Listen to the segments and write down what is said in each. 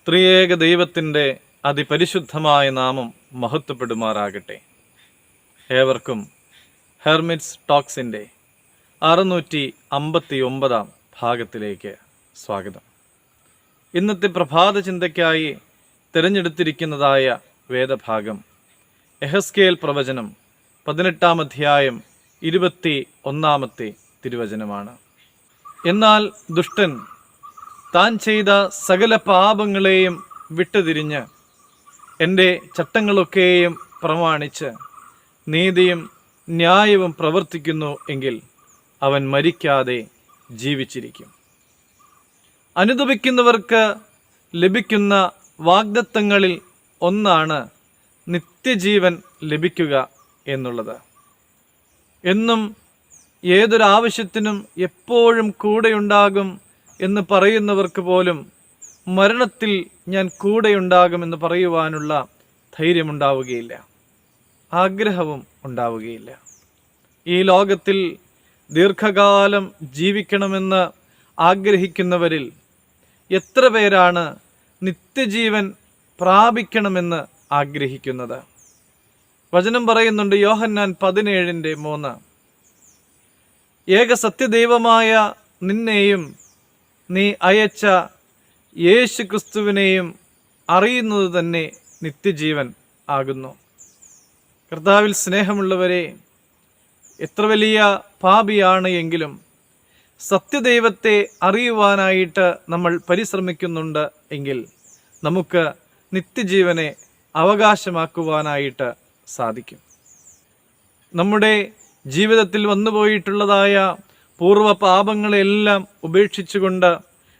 ത്രിയേക ദൈവത്തിൻ്റെ അതിപരിശുദ്ധമായ നാമം മഹത്വപ്പെടുമാറാകട്ടെ. ഏവർക്കും ഹെർമിറ്റ്സ് ടോക്സിൻ്റെ 659 ഭാഗത്തിലേക്ക് സ്വാഗതം. ഇന്നത്തെ പ്രഭാത ചിന്തയ്ക്കായി തിരഞ്ഞെടുത്തിരിക്കുന്നതായ വേദഭാഗം യെഹെസ്കേൽ പ്രവചനം 18 അധ്യായം 21 തിരുവചനമാണ്. എന്നാൽ ദുഷ്ടൻ താൻ ചെയ്ത സകല പാപങ്ങളെയും വിട്ടുതിരിഞ്ഞ് എൻ്റെ ചട്ടങ്ങളൊക്കെയും പ്രമാണിച്ച് നീതിയും ന്യായവും പ്രവർത്തിക്കുന്നു എങ്കിൽ അവൻ മരിക്കാതെ ജീവിച്ചിരിക്കും. അനുദപിക്കുന്നവർക്ക് ലഭിക്കുന്ന വാഗ്ദത്തങ്ങളിൽ ഒന്നാണ് നിത്യജീവൻ ലഭിക്കുക എന്നുള്ളത്. എന്നും ഏതൊരാവശ്യത്തിനും എപ്പോഴും കൂടെയുണ്ടാകും എന്ന് പറയുന്നവർക്ക് പോലും മരണത്തിൽ ഞാൻ കൂടെയുണ്ടാകുമെന്ന് പറയുവാനുള്ള ധൈര്യമുണ്ടാവുകയില്ല, ആഗ്രഹവും ഉണ്ടാവുകയില്ല. ഈ ലോകത്തിൽ ദീർഘകാലം ജീവിക്കണമെന്ന് ആഗ്രഹിക്കുന്നവരിൽ എത്ര പേരാണ് നിത്യജീവൻ പ്രാപിക്കണമെന്ന് ആഗ്രഹിക്കുന്നത്? വചനം പറയുന്നുണ്ട്, യോഹന്നാൻ 17:3, ഏക സത്യദൈവമായ നിന്നെയും നീ അയച്ച യേശു ക്രിസ്തുവിനെയും അറിയുന്നത് തന്നെ നിത്യജീവൻ ആകുന്നു. കർത്താവിൽ സ്നേഹമുള്ളവരെ, എത്ര വലിയ പാപിയാണ് എങ്കിലും സത്യദൈവത്തെ അറിയുവാനായിട്ട് നമ്മൾ പരിശ്രമിക്കുന്നുണ്ട് എങ്കിൽ നമുക്ക് നിത്യജീവനെ അവകാശമാക്കുവാനായിട്ട് സാധിക്കും. നമ്മുടെ ജീവിതത്തിൽ വന്നുപോയിട്ടുള്ളതായ പൂർവ്വ പാപങ്ങളെല്ലാം ഉപേക്ഷിച്ചുകൊണ്ട്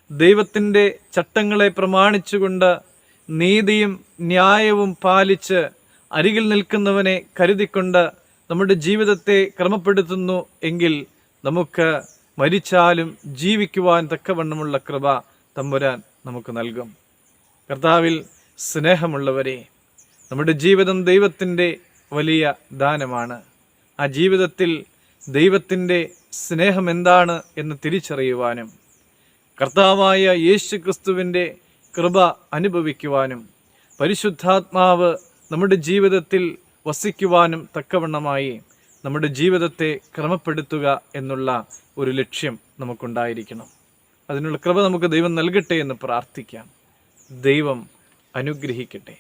ദൈവത്തിൻ്റെ ചട്ടങ്ങളെ പ്രമാണിച്ചുകൊണ്ട് നീതിയും ന്യായവും പാലിച്ച് അരികിൽ നിൽക്കുന്നവനെ കരുതിക്കൊണ്ട് നമ്മുടെ ജീവിതത്തെ ക്രമപ്പെടുത്തുന്നു എങ്കിൽ നമുക്ക് മരിച്ചാലും ജീവിക്കുവാൻ തക്കവണ്ണമുള്ള കൃപ തമ്പുരാൻ നമുക്ക് നൽകും. കർത്താവിൽ സ്നേഹമുള്ളവരെ, നമ്മുടെ ജീവിതം ദൈവത്തിൻ്റെ വലിയ ദാനമാണ്. ആ ജീവിതത്തിൽ ദൈവത്തിൻ്റെ സ്നേഹം എന്താണ് എന്ന് തിരിച്ചറിയുവാനും കർത്താവായ യേശു ക്രിസ്തുവിൻ്റെ കൃപ അനുഭവിക്കുവാനും പരിശുദ്ധാത്മാവ് നമ്മുടെ ജീവിതത്തിൽ വസിക്കുവാനും തക്കവണ്ണമായി നമ്മുടെ ജീവിതത്തെ ക്രമപ്പെടുത്തുക എന്നുള്ള ഒരു ലക്ഷ്യം നമുക്കുണ്ടായിരിക്കണം. അതിനുള്ള കൃപ നമുക്ക് ദൈവം നൽകട്ടെ എന്ന് പ്രാർത്ഥിക്കാം. ദൈവം അനുഗ്രഹിക്കട്ടെ.